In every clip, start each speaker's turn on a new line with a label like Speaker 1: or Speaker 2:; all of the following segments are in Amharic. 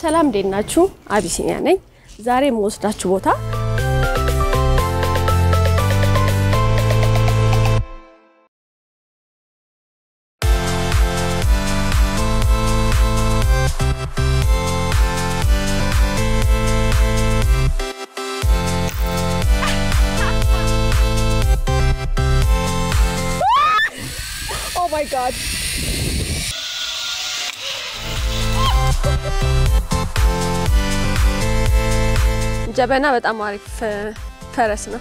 Speaker 1: ሰላም ደናችሁ አቢሲኒያ ነኝ ዛሬ ሞስዳችሁ ቦታ Oh my god ጀበና በጣም አሪፍ ፈረስ ነው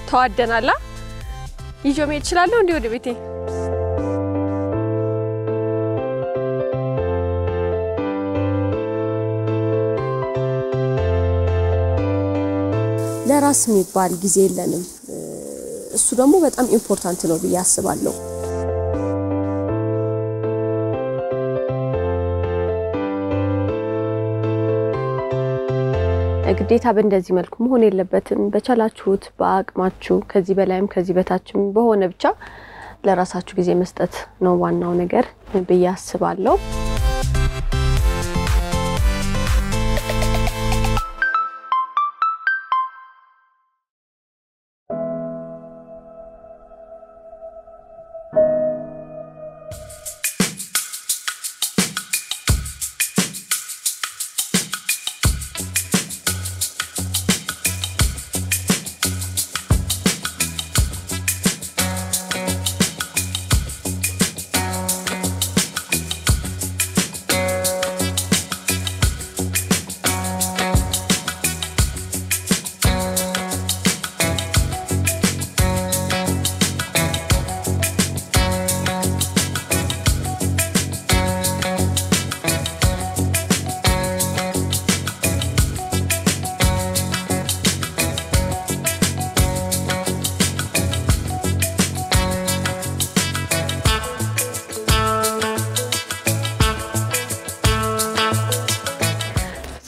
Speaker 1: ተዋደናላ ይጆ መሄድ ይችላልው እንዴ ወደ ቤቴ ለራስ የሚባል ጊዜ የለንም እሱ ደግሞ በጣም ኢምፖርታንት ነው ብዬ አስባለሁ ግዴታ በእንደዚህ መልኩ መሆን የለበትም በቻላችሁት በአቅማችሁ ከዚህ በላይም ከዚህ በታችም በሆነ ብቻ ለራሳችሁ ጊዜ መስጠት ነው ዋናው ነገር ብዬ አስባለሁ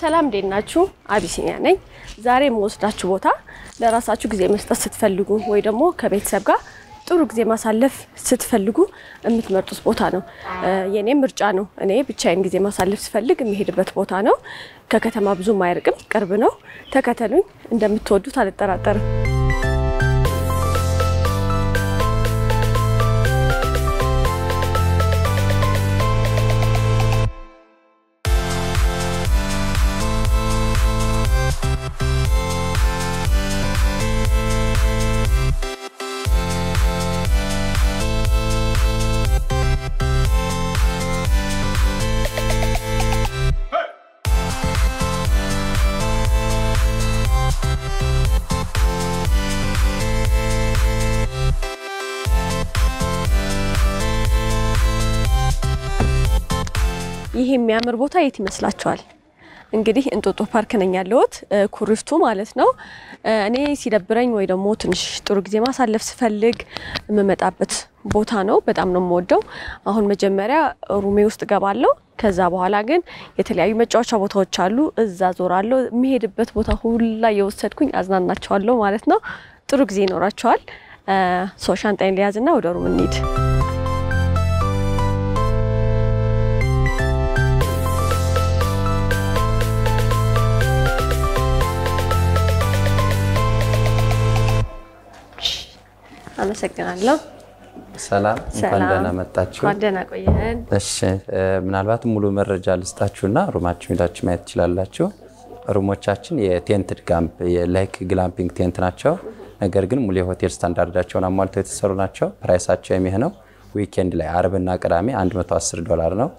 Speaker 1: ሰላም ደናችሁ አቢሲኒያ ነኝ ዛሬ ሞስዳችሁ ቦታ ለራሳችሁ ጊዜ መስጠት ስትፈልጉ ወይ ደግሞ ከቤተሰብ ጋር ጥሩ ጊዜ ማሳለፍ ስትፈልጉ እምትመርጡት ቦታ ነው የኔ ምርጫ ነው እኔ ብቻዬን ጊዜ ማሳለፍ ስፈልግ የሚሄድበት ቦታ ነው ከከተማ ብዙ ማይርቅም ቅርብ ነው ተከተሉኝ እንደምትወዱት አልጠራጠርም ይሄ የሚያምር ቦታ የት ይመስላችኋል እንግዲህ እንጦጦ ፓርክ ነኝ ያለሁት ኩሪፍቱ ማለት ነው እኔ ሲደብረኝ ወይ ደግሞ ትንሽ ጥሩ ጊዜ ማሳለፍ ስፈልግ መመጣበት ቦታ ነው በጣም ነው የምወደው አሁን መጀመሪያ ሩሜ ውስጥ ገባለሁ ከዛ በኋላ ግን የተለያዩ መጫወቻ ቦታዎች አሉ እዛ ዞራለሁ የሚሄድበት ቦታ ሁላ የወሰድኩኝ አዝናናቸዋለሁ ማለት ነው ጥሩ ጊዜ ይኖራቸዋል ሻንጣዬን ሊያዝና ወደ ሩም እንሂድ አመሰግናለሁ
Speaker 2: ሰላም እንኳን ደህና መጣችሁ
Speaker 1: እንኳን ደህና ቆየን
Speaker 2: እሺ ምናልባት ሙሉ መረጃ ልስጣችሁና ሩማችሁ ሄዳችሁ ማየት ትችላላችሁ ሩሞቻችን የቴንትድ ካምፕ የላይክ ግላምፒንግ ቴንት ናቸው ነገር ግን ሙሉ የሆቴል ስታንዳርዳቸውን አሟልተው የተሰሩ ናቸው ፕራይሳቸው የሚሆነው ዊኬንድ ላይ አርብና ቅዳሜ $110 ነው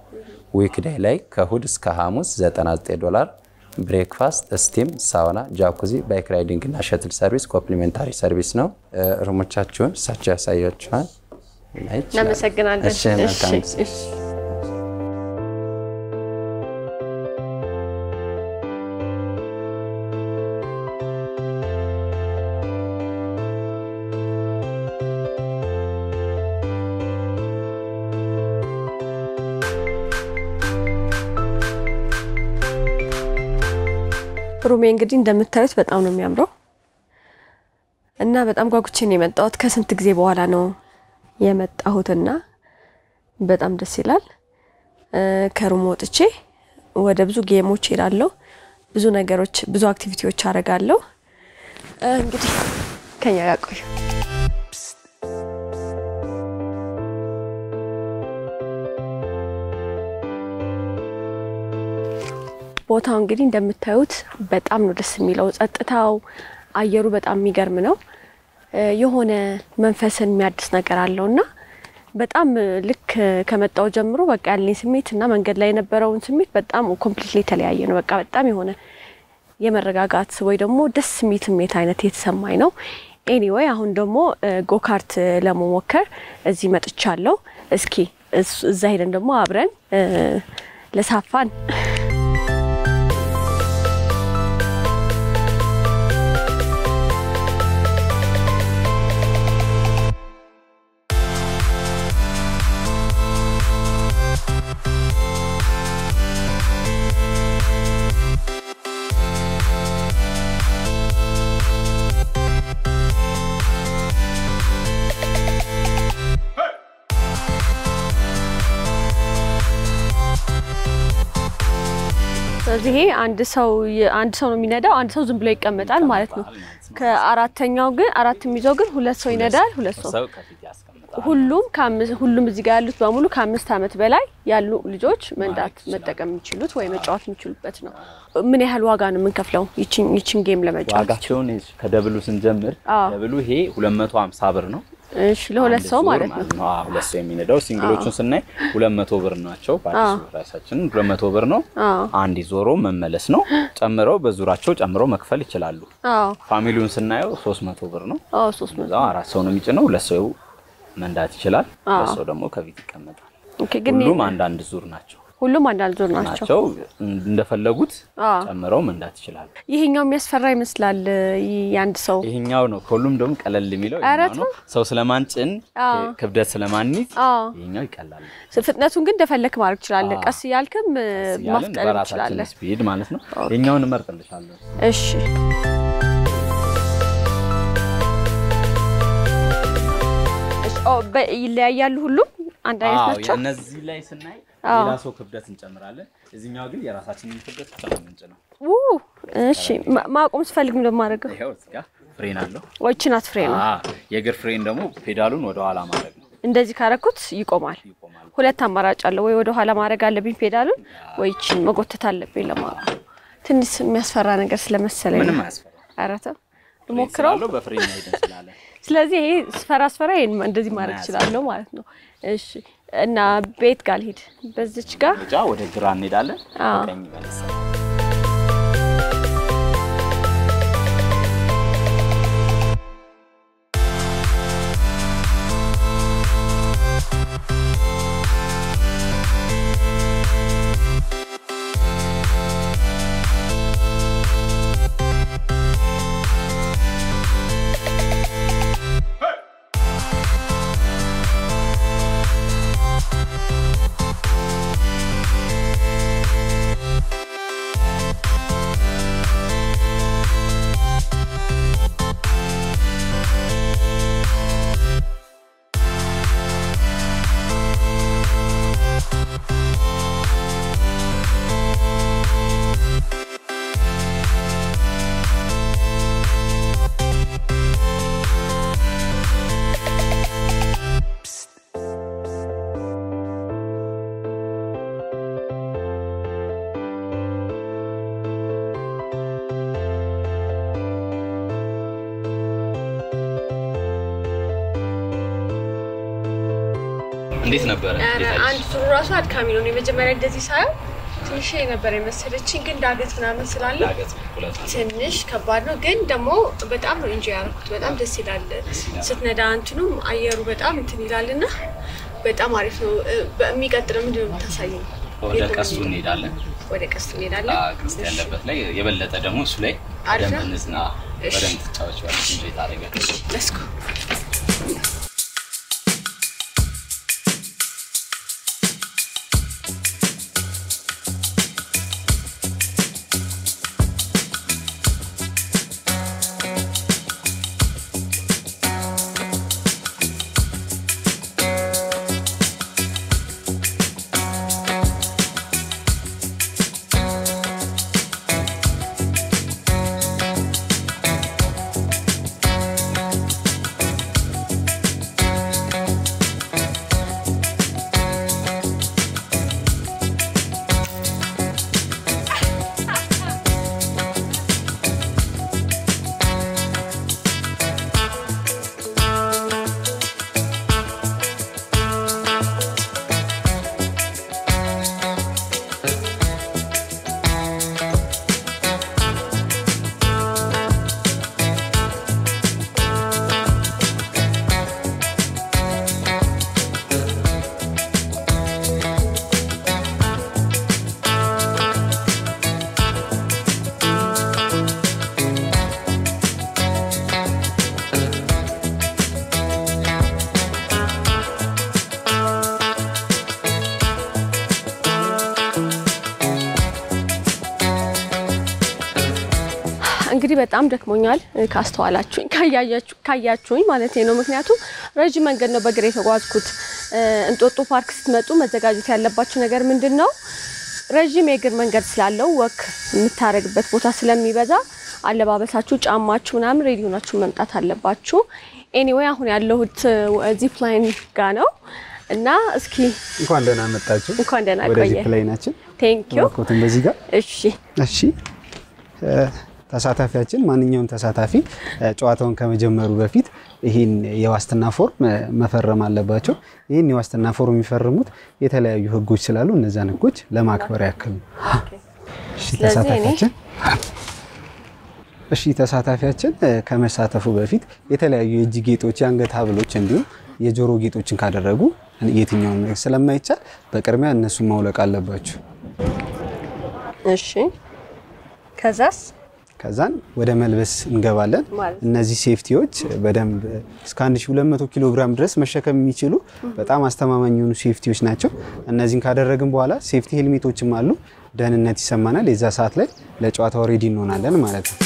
Speaker 2: ዊክዴይ ላይ ከእሁድ እስከ ሐሙስ $99 ብሬክፋስት ስቲም ሳውና ጃኩዚ ባይክ ራይዲንግ እና ሸትል ሰርቪስ ኮምፕሊሜንታሪ ሰርቪስ ነው ሩሞቻችሁን ሳቻ ያሳያችኋል
Speaker 1: እናመሰግናለን እሺ ሩሜ እንግዲህ እንደምታዩት በጣም ነው የሚያምረው እና በጣም ጓጉቼ ነው የመጣሁት ከስንት ጊዜ በኋላ ነው የመጣሁትና በጣም ደስ ይላል ከሩም ወጥቼ ወደ ብዙ ጌሞች ሄዳለሁ ብዙ ነገሮች ብዙ አክቲቪቲዎች አደርጋለሁ እንግዲህ ከኛ ጋር ቆዩ ቦታው እንግዲህ እንደምታዩት በጣም ነው ደስ የሚለው ጸጥታው አየሩ በጣም የሚገርም ነው የሆነ መንፈስን የሚያድስ ነገር አለውና በጣም ልክ ከመጣው ጀምሮ በቃ ያለኝ ስሜትና መንገድ ላይ የነበረውን ስሜት በጣም ኮምፕሊትሊ ተለያየ ነው በቃ በጣም የሆነ የመረጋጋት ወይ ደግሞ ደስ የሚል ስሜት አይነት የተሰማኝ ነው ኤኒዌይ አሁን ደግሞ ጎካርት ለመሞከር እዚህ መጥቻለሁ እስኪ እዛ ሄደን ደግሞ አብረን ለሳፋን ስለዚህ አንድ ሰው ነው የሚነዳው አንድ ሰው ዝም ብሎ ይቀመጣል ማለት ነው ከአራተኛው ግን አራት የሚይዘው ግን ሁለት ሰው ይነዳል ሁለት ሰው ከፊት ያስቀምጣል ሁሉም እዚህ ጋር ያሉት በሙሉ ከ5 አመት በላይ ያሉ ልጆች መንዳት መጠቀም የሚችሉት ወይ መጫወት የሚችሉበት ነው ምን ያህል ዋጋ ነው የምንከፍለው ይቺን ጌም ለመጫወት
Speaker 3: ዋጋቸውን ከደብሉ ስንጀምር ደብሉ ይሄ 250 ብር ነው
Speaker 1: እሺ ለሁለት ሰው ማለት ነው
Speaker 3: ሁለት ሰው የሚነዳው ሲንግሎቹን ስናይ 200 ብር ናቸው ፓርቲስ ራሳችን 200 ብር ነው አንድ ዞሮ መመለስ ነው ጨምረው በዙራቸው ጨምረው መክፈል ይችላሉ ፋሚሊውን ስናየው 300 ብር ነው 300 አራት ሰው ነው የሚጭነው ሁለት ሰው መንዳት ይችላል ሁለት ሰው ደግሞ ከፊት ይቀመጣል ኦኬ ግን ሁሉም አንዳንድ ዙር ናቸው እንደፈለጉት ጨምረው መንዳት ይችላል
Speaker 1: ይሄኛው የሚያስፈራ ይመስላል ያንድ ሰው
Speaker 3: ይሄኛው ነው ሁሉም ደግሞ ቀለል የሚለው ይሄኛው ነው ሰው ስለማንጭን ክብደት ስለማንይዝ ይሄኛው ይቀላል
Speaker 1: ፍጥነቱን ግን እንደፈለክ ማድረግ ይችላል ቀስ ያልከም ማፍጠን ይችላል
Speaker 3: ስፒድ ማለት ነው ይሄኛውን እመርጥልሻለሁ
Speaker 1: እሺ ይለያያሉ ሁሉም አንድ አይነት ናቸው
Speaker 3: እነዚህ ላይ ስናይ የራሱ ክብደት እንጨምራለን እዚህኛው ግን የራሳችንን ክብደት ጨምረን ነው
Speaker 1: እሺ ማቆም ስፈልግ ምን ማድረግ
Speaker 3: ይሄው እዚህ ጋር ፍሬን አለው
Speaker 1: ወይችናት ፍሬን ነው
Speaker 3: የእግር ፍሬን ደግሞ ፔዳሉን ወደ ኋላ ማድረግ ነው
Speaker 1: እንደዚህ ካረኩት ይቆማል ሁለት አማራጭ አለ ወይ ወደ ኋላ ማድረግ አለብኝ ፔዳሉን ወይችን መጎተት አለብኝ ለማለት ትንሽ የሚያስፈራ ነገር ስለመሰለኝ
Speaker 3: ምንም አያስፈራ
Speaker 1: አራተ ሞክረው
Speaker 3: በፍሬን ሄደን ስላለ
Speaker 1: ስለዚህ ይሄ ስፈራ እንደዚህ ማድረግ ይችላል ማለት ነው እሺ እና ቤት ጋር ሄድ በዚች ጋር
Speaker 3: ወደ ግራ እንሄዳለን ቀኝ መልስ እንዴት ነበር
Speaker 1: አንድ ዙር ራሱ አድካሚ ነው የመጀመሪያ እንደዚህ ሳይው ትንሽ ነበር የመሰለችኝ ግን ዳገት ምናምን ስላለ ትንሽ ከባድ ነው ግን ደግሞ በጣም ነው ኢንጆይ ያደረኩት በጣም ደስ ይላል ስትነዳ አንቱንም አየሩ በጣም እንትን ይላልና በጣም አሪፍ ነው በሚቀጥለው ምንድነው የምታሳየኝ
Speaker 3: ወደ ቀስቱ እንሄዳለን
Speaker 1: ቀስቱ
Speaker 3: ያለበት ላይ የበለጠ ደግሞ እሱ ላይ ደም እንዝና በደንብ ተጫዋች ማለት ኢንጆይ ታደርጋለህ
Speaker 1: let's go እንግዲህ በጣም ደክሞኛል ካስተዋላችሁኝ ካያችሁኝ ማለት ነው ምክንያቱም ረጅም መንገድ ነው በእግሬ የተጓዝኩት እንጦጦ ፓርክ ስትመጡ መዘጋጀት ያለባችሁ ነገር ምንድነው ረጅም የእግር መንገድ ስላለው ወክ የምታረግበት ቦታ ስለሚበዛ አለባበሳችሁ ጫማችሁ ምናምን ሬዲ ሆናችሁ መምጣት አለባችሁ ኤኒዌይ አሁን ያለሁት ዚፕ ላይን ጋር ነው እና እስኪ
Speaker 4: እንኳን ደህና መጣችሁ
Speaker 1: እንኳን ደህና ቆየ
Speaker 4: ወደ ዚፕ ላይናችን
Speaker 1: ቴንክ ዩ
Speaker 4: ወኮትን በዚህ ጋር እሺ ተሳታፊያችን ማንኛውም ተሳታፊ ጨዋታውን ከመጀመሩ በፊት ይሄን የዋስትና ፎርም መፈረም አለባቸው ይሄን የዋስትና ፎርም የሚፈርሙት የተለያዩ ህጎች ስላሉ እነዛን ህጎች ለማክበር ያክል እሺ ተሳታፊያችን ከመሳተፉ በፊት የተለያዩ የእጅ ጌጦች የአንገት ሀብሎች እንዲሁ የጆሮ ጌጦችን ካደረጉ የትኛውም ነገር ስለማይቻል በቅድሚያ እነሱ ማውለቅ አለባቸው
Speaker 1: እሺ ከዛን
Speaker 4: ወደ መልበስ እንገባለን እነዚህ ሴፍቲዎች በደንብ እስከ 1200 ኪሎ ግራም ድረስ መሸከም የሚችሉ በጣም አስተማማኝ የሆኑ ሴፍቲዎች ናቸው እነዚህን ካደረግን በኋላ ሴፍቲ ሄልሜቶችም አሉ ደህንነት ይሰማናል የዛ ሰዓት ላይ ለጨዋታው ሬዲ እንሆናለን ማለት ነው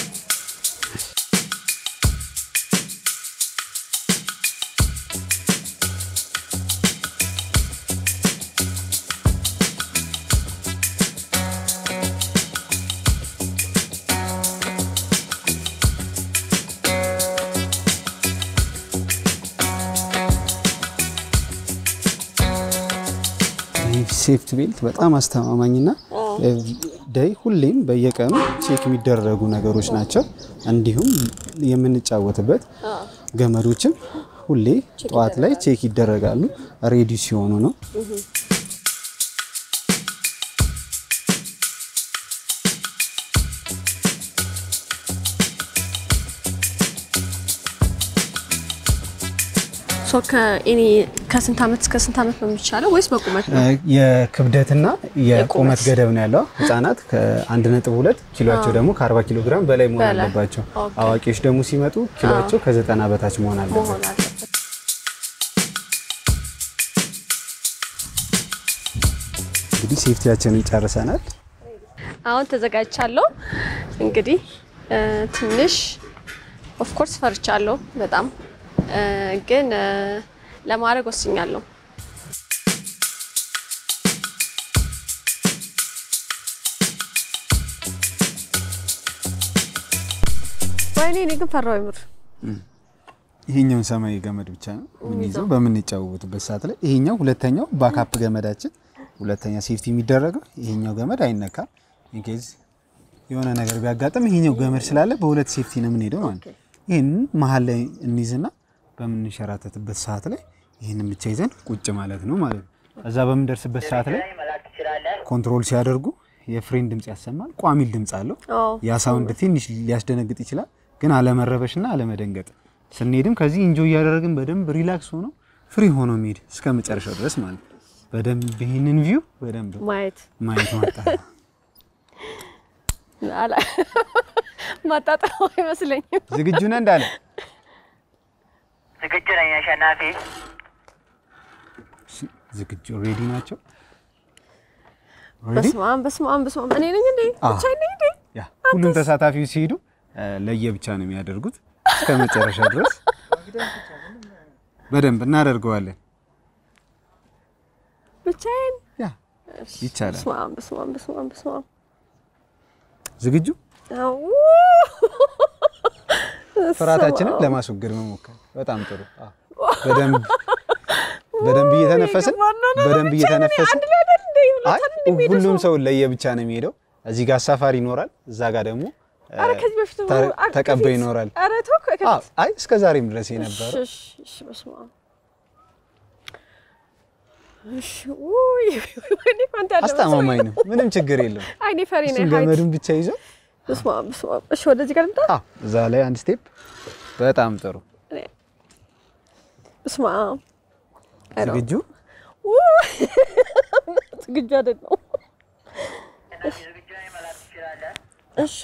Speaker 4: ሴፍቲ ቤልት በጣም አስተማማኝና ዳይ ሁሌም በየቀኑ ቼክ የሚደረጉ ነገሮች ናቸው እንዲሁም የምንጫወትበት ገመዶችም ሁሌ ጧት ላይ ቼክ ይደረጋሉ ሬዲ ሲሆኑ ነው
Speaker 1: ከስንት ዓመት እስከ ስንት ዓመት ነው የሚቻለው ወይስ በቁመት ነው
Speaker 4: የክብደትና የቁመት ገደብ ነው ያለው ህፃናት ከ1.2 ኪሎአቸው ደግሞ ከ40 ኪሎ ግራም በላይ መሆን አለባቸው አዋቂዎች ደግሞ ሲመጡ ኪሎአቸው ከ90 በታች መሆን አለበት እንግዲህ ሴፍቲያችንን ጨርሰናል
Speaker 1: አሁን ተዘጋጅቻለሁ እንግዲህ ትንሽ ኦፍ ኮርስ ፈርቻለሁ በጣም ግን ለማድረግ ወስኛለሁ ወይኔ ግን ፈራው ይምር
Speaker 4: ይሄኛው ሰማይ ገመድ ብቻ ነው ምን ይዘው በምን ይጫወቱበት ሰዓት ላይ ይሄኛው ሁለተኛው ባካፕ ገመዳችን ሁለተኛ ሴፍቲ የሚደረገው ይሄኛው ገመድ አይነካም ኢንኬዝ የሆነ ነገር ቢያጋጥም ይሄኛው ገመድ ስላለ በሁለት ሴፍቲ ነው የምንሄደው ማለት ይሄን መሃል ላይ እንይዝና በምንሸራተትበት ሰዓት ላይ ይሄንን ብቻ ይዘን ቁጭ ማለት ነው ማለት ነው እዛ በመንደርስበት ሰዓት ላይ ኮንትሮል ሲያደርጉ የፍሬን ድምጽ ያሰማል ቋሚል ድምጽ አለው ያ ሳውንድ ትንሽ ሊያስደነግጥ ይችላል ግን አለመረበሽና አለመደንገጥ ስንሄድም ከዚህ ኢንጆይ ያደረግን በደንብ ሪላክስ ሆኖ ፍሪ ሆኖ መሄድ እስከመጨረሻው ድረስ ማለት በደንብ ይሄንን ቪው በደንብ ማየት ማጣ
Speaker 1: አላ ማጣጣው አይመስለኝም
Speaker 4: ዝግጁ ነን እንዳለ
Speaker 5: ዝግጁ ነኝ አሸናፊ
Speaker 4: ዝግጁ ሬዲ ናቸው
Speaker 1: በስማም እኔ ነኝ እንዴ ብቻ ነኝ እንዴ
Speaker 4: ያ ሁሉም ተሳታፊው ሲሄዱ ለየብቻ ነው የሚያደርጉት እስከመጨረሻ ድረስ በደንብ እናደርገዋለን
Speaker 1: ብቻዬን
Speaker 4: ያ ይቻላል
Speaker 1: በስማም
Speaker 4: ዝግጁ
Speaker 1: አው
Speaker 4: ፍራታችንን ለማስወገድ መሞከር በጣም ጥሩ በደንብ እየተነፈስን ሁሉም ሰው ለየብቻ ነው የሚሄደው እዚህ ጋር ሳፋሪ ይኖራል እዛ ጋር ደግሞ
Speaker 1: አረ ከዚህ በፊት
Speaker 4: ተቀበይ ይኖራል
Speaker 1: አረ ተወከ
Speaker 4: አይ እስከ ዛሬም ድረስ የነበረው
Speaker 1: እሺ በስማም እሺ ወይ ወይኔ ኮንታክት
Speaker 4: አስተማማኝ ነው ምንም ችግር የለም
Speaker 1: አይኔ ፈሪ ነኝ
Speaker 4: ገመዱን ብቻ ይዘው
Speaker 1: በስማም እሺ ወደዚህ ጋር ልምጣ
Speaker 4: እዛ ላይ አንድ ስቴፕ በጣም ጥሩ
Speaker 1: በስማም
Speaker 4: ዝግጁ
Speaker 1: ዝግጁ አይደለም እሺ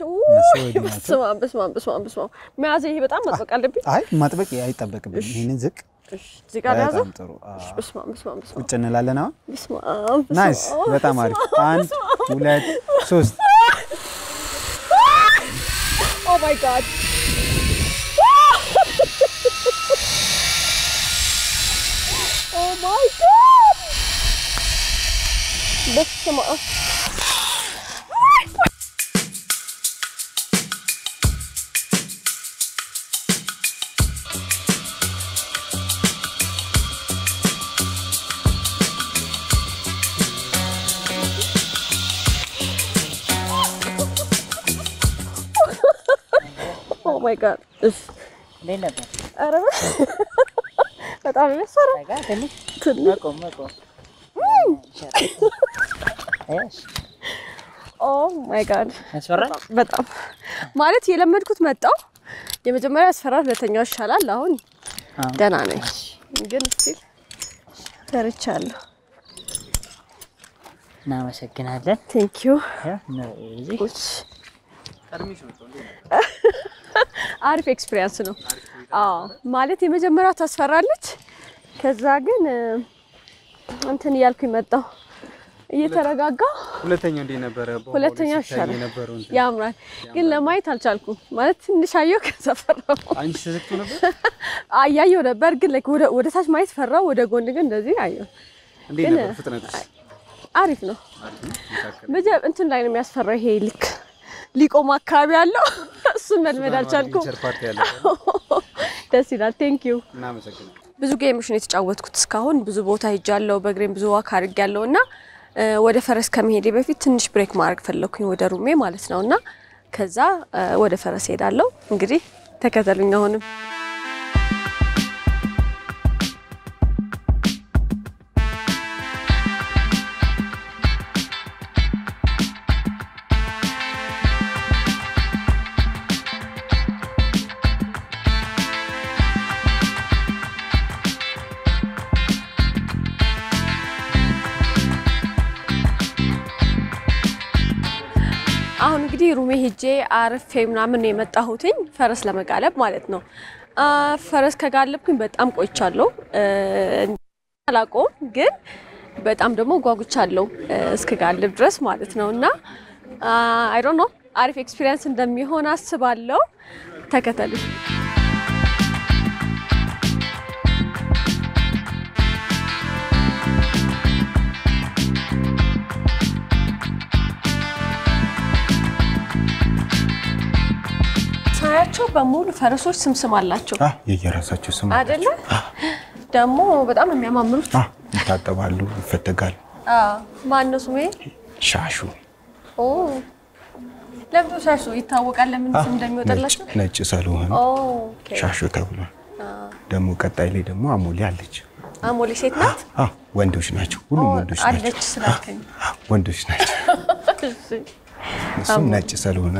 Speaker 1: በስማም መያዝ ይሄ በጣም ማጥበቅ አለብኝ
Speaker 4: አይ ማጥበቅ አይጠበቅብኝ ይሄንን ዝቅ
Speaker 1: እዚህ ጋር ያዘ
Speaker 4: ጥሩ
Speaker 1: በስማም
Speaker 4: ቁጭ እንላለን አሁን
Speaker 1: በስማም
Speaker 4: ናይስ በጣም አሪፍ 1 2 3
Speaker 1: ኦ my god. Oh my god. በስመ አብ Oh my god.
Speaker 5: Lena.
Speaker 1: Ara. በጣም ያስፈራ።
Speaker 5: መቆም
Speaker 1: Oh my god.
Speaker 5: ያስፈራ
Speaker 1: በጣም ማለት የለመድኩት መጣው የመጀመሪያ ያስፈራል ሁለተኛው ይሻላል አሁን ደህና ነኝ ግን ስቲል ፈርቻለሁ
Speaker 5: እናመሰግናለን
Speaker 1: Thank you አሪፍ ኤክስፒሪየንስ ነው ማለት የመጀመሪያው ታስፈራለች ከዛ ግን እንትን ያልኩኝ መጣው እየተረጋጋ
Speaker 4: ሁለተኛው እንዴ ነበር
Speaker 1: ሁለተኛው ይሻላል ያምራል ግን ለማየት አልቻልኩም ማለት ትንሽ አየሁ ከሰፈራው
Speaker 4: አንቺ ተዘክቶ ነበር
Speaker 1: አያየው ነበር ግን ወደ ታች ማየት ፈራው ወደ ጎን ግን እንደዚህ አየሁ
Speaker 4: እንዴ ነበር ፍጥነትሽ
Speaker 1: አሪፍ ነው እንትን ላይ ነው የሚያስፈራው ይሄ ልክ ሊቆም አካባቢ ያለው እሱን መልመድ አልቻልኩም ደስ ይላል ቴንክ ዩ
Speaker 4: እናመሰግናለን
Speaker 1: ብዙ ጌሞች ነው የተጫወትኩት እስካሁን ብዙ ቦታ ሄጃለሁ በእግሬም ብዙ ዋክ አድርጌያለሁና ወደ ፈረስ ከመሄዴ በፊት ትንሽ ብሬክ ማድረግ ፈለኩኝ ወደ ሩሜ ማለት ነውና ከዛ ወደ ፈረስ ሄዳለሁ እንግዲህ ተከተሉኝ አሁንም አሁን እንግዲህ ሩሜ ሄጄ አርፌ ምናምን ነው የመጣሁትኝ ፈረስ ለመጋለብ ማለት ነው ፈረስ ከጋለብኩኝ በጣም ቆይቻለሁ አላቆም ግን በጣም ደግሞ ጓጉቻለሁ እስከጋለብ ድረስ ማለት ነውና አይ ዶንት ኖ አሪፍ ኤክስፒሪየንስ እንደሚሆን አስባለሁ ተከተሉ ሳያቸው በሙሉ ፈረሶች ስም አላቸው
Speaker 6: የየራሳቸው ስም
Speaker 1: አይደለ ደሞ በጣም የሚያማምሩት
Speaker 6: ይታጠባሉ ይፈተጋሉ
Speaker 1: ማን ነው ስሜ
Speaker 6: ሻሹ
Speaker 1: ለምን ሻሹ ይታወቃል ለምን ስም እንደሚወጣላቸው
Speaker 6: ነጭ ስለሆነ ሻሹ ተብሏል ደሞ ቀጣይ ላይ ደሞ አሞሌ አለች
Speaker 1: አሞሌ ሴት ናት
Speaker 6: ወንዶች ናቸው ሁሉም ወንዶች ናቸው
Speaker 1: አለች ስላልከኝ
Speaker 6: ወንዶች ናቸው እሱም ነጭ ስለሆነ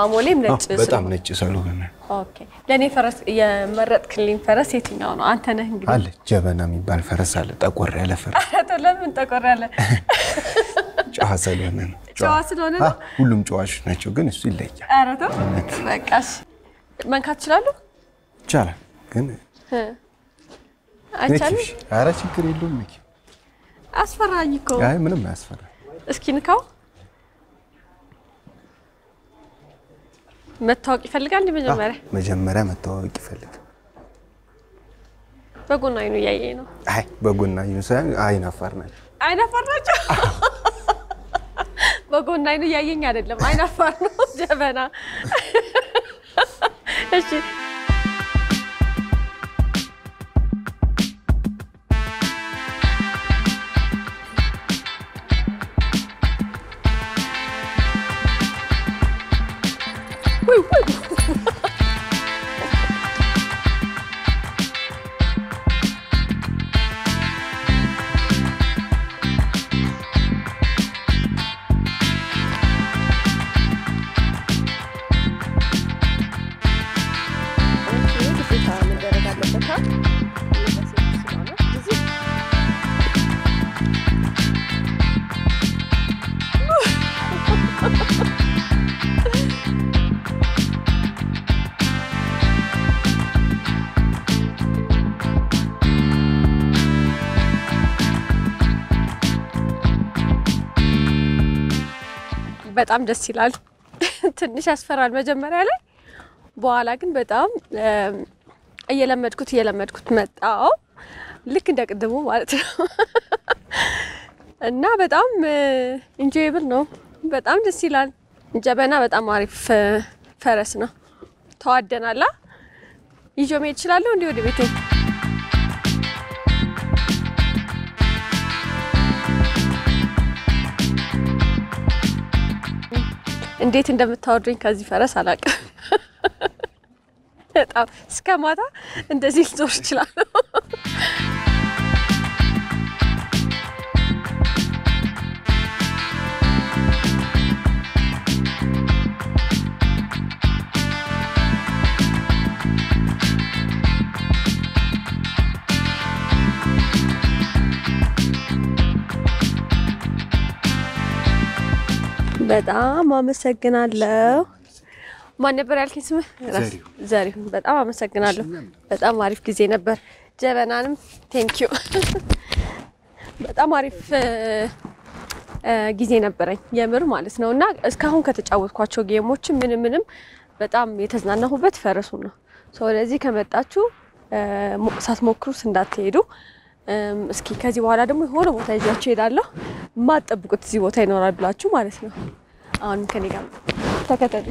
Speaker 1: አሞሌም ነጭ
Speaker 6: በጣም ነጭ ስለሆነ
Speaker 1: ኦኬ ለኔ ፈረስ የመረጥክልኝ ፈረስ የትኛው ነው አንተ ነህ እንግዲህ
Speaker 6: አለ ጀበና የሚባል ፈረስ አለ ጠቆር ያለ ፈረስ
Speaker 1: ለምን ጠቆር ያለ
Speaker 6: ጨዋ ስለሆነ ነው
Speaker 1: ጨዋ ስለሆነ ነው
Speaker 6: ሁሉም ጨዋሽ ናቸው ግን እሱ ይለያል
Speaker 1: ኧረ ተው በቃሽ መንካት ይችላል
Speaker 6: ይችላል ግን
Speaker 1: አይቻልም
Speaker 6: ኧረ ችግር የለውም ነኪ
Speaker 1: አስፈራኝ እኮ
Speaker 6: አይ ምንም አያስፈራ
Speaker 1: እስኪ ንካው መታወቅ ይፈልጋል መጀመሪያ
Speaker 6: መታወቅ ይፈልጋል
Speaker 1: በጎን አይኑ ያየኝ ነው
Speaker 6: አይ በጎን አይኑ ሳይሆን አይን አፋር ናቸው
Speaker 1: በጎን አይኑ ያየኝ አይደለም አይን አፋር ነው ጀበና እሺ በጣም ደስ ይላል ትንሽ ያስፈራል መጀመሪያ ላይ በኋላ ግን በጣም እየለመድኩት መጣው ልክ እንደ ቅድሙ ማለት ነው እና በጣም ኢንጆይብል ነው በጣም ደስ ይላል ጀበና በጣም አሪፍ ፈረስ ነው ተዋደናላ ይጆ መሄድ ይችላል እንዴ ወደ ቤቴ እንዴት እንደምታወርዱኝ ከዚህ ፈረስ አላውቅም በጣም እስከማታ እንደዚህ ልዞር ይችላል በጣም አመሰግናለሁ ማን ነበር ያልከኝ ስምህ ዘሪሁን በጣም አመሰግናለሁ በጣም አሪፍ ጊዜ ነበር ጀበናንም ቴንክ ዩ በጣም አሪፍ ጊዜ ነበረኝ የምር ማለት ነውና እስካሁን ከተጫወትኳቸው ጌሞች ምንም በጣም የተዝናናሁበት ፈረሱ ነው ስለዚህ ከመጣችሁ ሳትሞክሩት እንዳትሄዱ እስኪ ከዚህ በኋላ ደግሞ የሆነ ቦታ ይዣችሁ ሄዳለሁ ማጠብቁት እዚህ ቦታ ይኖራል ብላችሁ ማለት ነው አሁን ከኔ ጋር ተከተሉ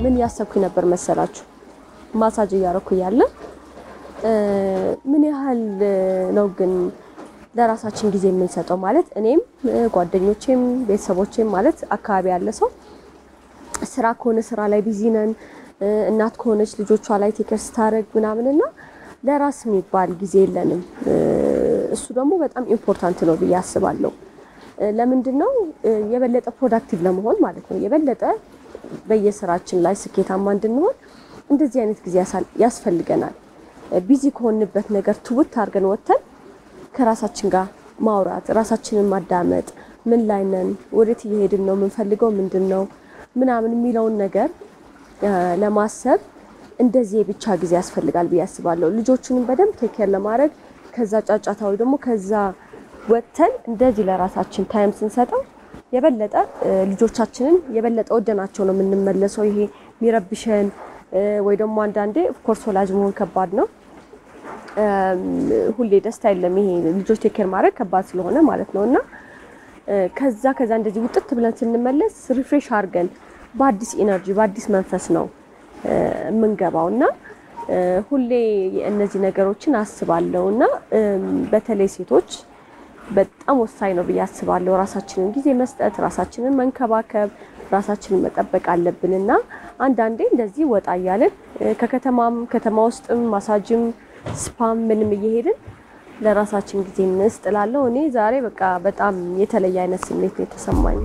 Speaker 1: ምን ያሰብኩ ነበር መሰላችሁ ማሳጅ ያረኩ ያለ ምን ያህል ነው ግን ለራሳችን ጊዜ የምንሰጠው ማለት እኔም ጓደኞቼም ቤተሰቦቼም ማለት አካባቢ ያለ ሰው ስራ ከሆነ ስራ ላይ ቢዚ ነን እናት ከሆነች ልጆቿ ላይ ቴከስ ታረግ ምናምንና ለራስ የሚባል ጊዜ የለንም እሱ ደግሞ በጣም ኢምፖርታንት ነው ብዬ አስባለሁ ለምንድነው የበለጠ ፕሮዳክቲቭ ለመሆን ማለት ነው የበለጠ በየስራችን ላይ ስኬታማ እንድንሆን እንደዚህ አይነት ጊዜ ያስፈልገናል ቢዚ ከሆንበት ነገር ትውት አርገን ወተን ከራሳችን ጋር ማውራት ራሳችንን ማዳመጥ ምን ላይ ነን ወዴት እየሄድን ነው ምንፈልገው ምንድነው ምናምን የሚለውን ነገር ለማሰብ እንደዚህ ብቻ ጊዜ ያስፈልጋል ብዬ አስባለሁ ልጆቹንም በደንብ ቴኬር ለማድረግ ከዛ ጫጫታው ደግሞ ከዛ ወተን እንደዚህ ለራሳችን ታይም ስንሰጠው የበለጠ ልጆቻችንን የበለጠ ወደናቸው ነው የምንመለሰው ይሄ ሚረብሽን ወይ ደግሞ አንዳንዴ ኦፍ ኮርስ ወላጅ መሆን ከባድ ነው ሁሌ ደስታ የለም ይሄ ልጆች ቴኬር ማድረግ ከባድ ስለሆነ ማለት ነውና ከዛ እንደዚህ ውጥት ብለን ስንመለስ ሪፍሬሽ አርገን በአዲስ ኢነርጂ በአዲስ መንፈስ ነው መንገባውና ሁሌ እነዚህ ነገሮችን አስባለሁና በተለይ ሴቶች በጣም ወሳኝ ነው በያስባለሁ ራሳችንን ጊዜ መስጠት ራሳችንን መንከባከብ ራሳችንን መጠበቅ አለብንና አንዳንዴ እንደዚህ ወጣ ያለን ከተማ ውስጥም ማሳጅም ስፓም ምንም እየሄድን ለራሳችን ጊዜ እንስጥላለሁ እኔ ዛሬ በቃ በጣም የተለየ አይነት ስሜት ነው የተሰማኝ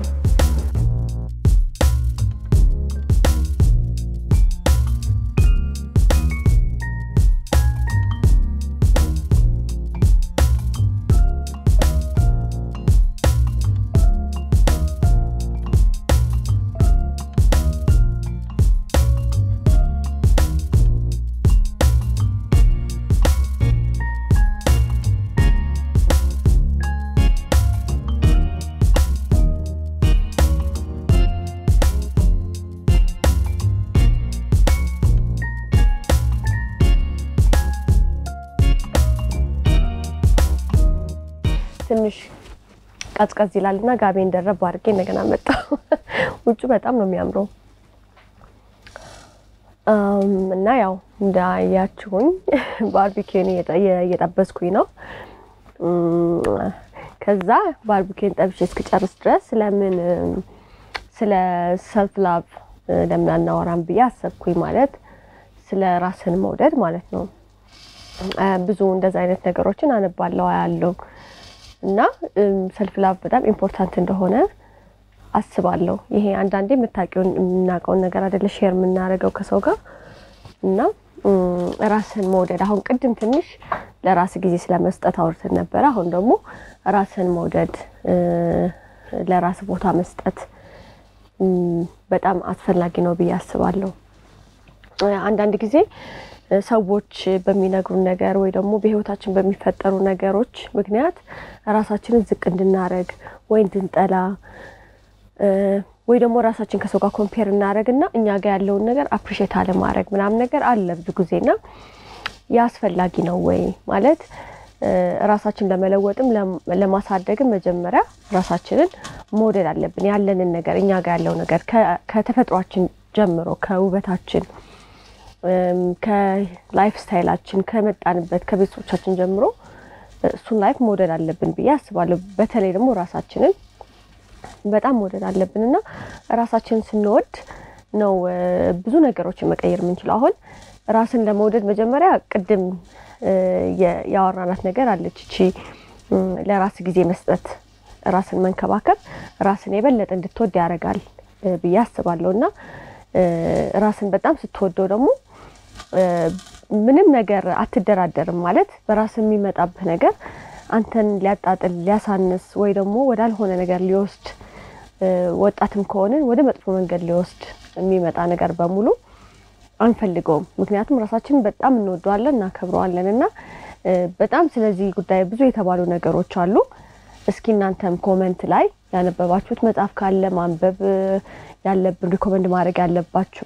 Speaker 1: ትንሽ ቀዝቀዝ ይላልና ጋቤን ደረብ አድርጌ እንደገና መጣሁ ውጭ በጣም ነው የሚያምረው እና ያው እንዳያችሁኝ ባርቢኪውን እየጠበስኩኝ ነው ከዛ ባርቢኪውን ጠብሼ እስክጨርስ ድረስ ለምን ስለ ሰልፍ ላቭ ለምን አናወራም ብዬ አሰብኩኝ ማለት ስለ ራስን መውደድ ማለት ነው ብዙ እንደዛ አይነት ነገሮችን አነባለሁ አያለሁ እና ሰልፍ ላቭ በጣም ኢምፖርታንት እንደሆነ አስባለሁ ይሄ አንዳንዴ የምናውቀው ነገር አይደለ ሼር የምናደርገው ከሰው ጋር እና ራስን መውደድ አሁን ቅድም ትንሽ ለራስ ጊዜ ስለመስጠት አውርተን ነበር አሁን ደግሞ ራስን መውደድ ለራስ ቦታ መስጠት በጣም አስፈላጊ ነው ብዬ አስባለሁ አንዳንድ ጊዜ ሰዎች በሚነግሩን ነገር ወይ ደግሞ በህይወታችን በሚፈጠሩ ነገሮች ምክንያት ራሳችንን ዝቅ እንድናረግ ወይ እንድንጠላ ወይ ደግሞ ራሳችን ከሰው ጋር ኮምፔር እናረግና እኛ ጋር ያለውን ነገር አፕሪሺየት አለ ማድረግ ምናምን ነገር አለ ብዙ ጊዜና ያስፈልጋጊ ነው ወይ ማለት ራሳችን ለመለወጥም ለማሳደግም መጀመሪያ ራሳችንን መውደድ አለብን ያለንን ነገር እኛ ጋር ያለው ነገር ከተፈጥሯችን ጀምሮ ከውበታችን ከላይፍ ስታይላችን ከመጣንበት ከቤተሰቦቻችን ጀምሮ እሱን ላይፍ መውደድ አለብን ብዬ አስባለሁ በተለይ ደግሞ ራሳችንን በጣም መውደድ አለብንና ራሳችንን ስንወድ ነው ብዙ ነገሮችን መቀየር የምንችለው አሁን ራስን ለመውደድ መጀመሪያ ቅድም ያወራናት ነገር አለች እቺ ለራስ ጊዜ መስጠት ራስን መንከባከብ ራስን የበለጠ እንድትወድ ያደርጋል ብዬ አስባለሁና ራስን በጣም ስትወደው ደግሞ ምንም ነገር አትደራደርም ማለት በራስ የሚመጣብህ ነገር አንተን ሊያጣጥል ሊያሳንስ ወይ ደግሞ ወዳልሆነ ነገር ሊወስድ ወጣትም ከሆነ ወደ መጥፎ መንገድ ሊወስድ የሚመጣ ነገር በሙሉ አንፈልገውም ምክንያቱም ራሳችንን በጣም እንወደዋለን እና ከብረዋለንና በጣም ስለዚህ ጉዳይ ብዙ የተባሉ ነገሮች አሉ እስኪ እናንተም ኮሜንት ላይ ያነበባችሁት መጽሐፍ ካለ ማንበብ ያለብን ሪኮመንድ ማድረግ ያለባችሁ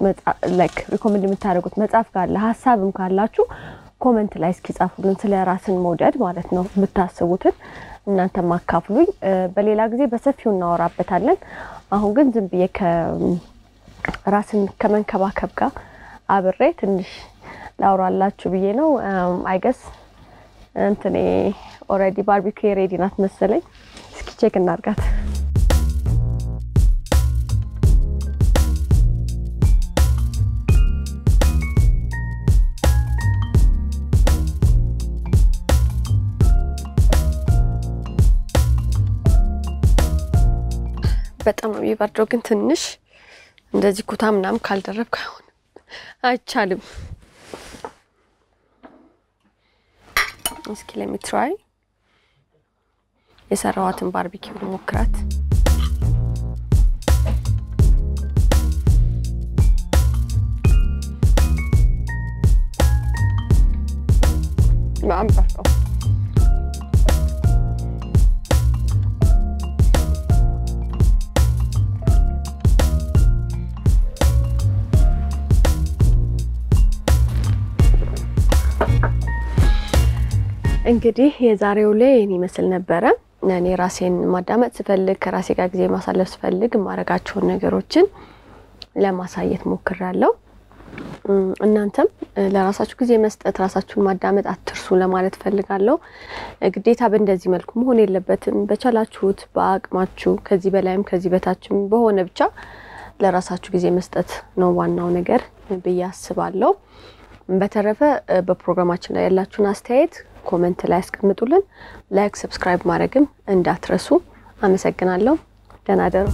Speaker 1: ላይክ ሪኮመንድ የምታደርጉት መጽሐፍ ካለ ሐሳብም ካላችሁ ኮሜንት ላይ እስኪ ጻፉልን ስለ ራስን መውደድ ማለት ነው የምታስቡትን እናንተም አካፍሉኝ በሌላ ጊዜ በሰፊው እናወራበታለን አሁን ግን ዝም ብዬ ከራስን ከመንከባከብ ጋር አብሬ ትንሽ ላውራላችሁ ብዬ ነው አይ ገስ እንትኔ ኦሬዲ ባርቢኪው ሬዲ ናት መሰለኝ እስኪ ቼክ እናርጋት በጣም የሚበርደው ግን ትንሽ እንደዚህ ኩታ ምናምን ካልደረብኩ አይሆንም አይቻልም እስኪ let me try የሰራዋትን ባርቢኪው ልሞክራት ማምጣው እንግዲህ የዛሬው ላይ እኔ መስል ነበር እኔ ራሴን ማዳመጥ ስፈልግ ከራሴ ጋር ጊዜ ማሳለፍ ስፈልግ ማረጋቸው ነገሮችን ለማሳየት ሞክራለሁ እናንተም ለራሳችሁ ጊዜ መስጠት ራሳችሁን ማዳመጥ አትርሱ ለማለት ፈልጋለሁ ግዴታ በእንደዚህ መልኩ መሆን የለበትም በቻላችሁት በአቅማችሁ ከዚህ በላይም ከዚህ በታችም በሆነ ብቻ ለራሳችሁ ጊዜ መስጠት ነው ዋናው ነገር በያስባለሁ በተረፈ በፕሮግራማችን ላይ ያላችሁን አስተያየት ኮሜንት ላይ አስቀምጡልን ላይክ ሰብስክራይብ ማድረግም እንዳትረሱ አመሰግናለሁ ደህና ደሩ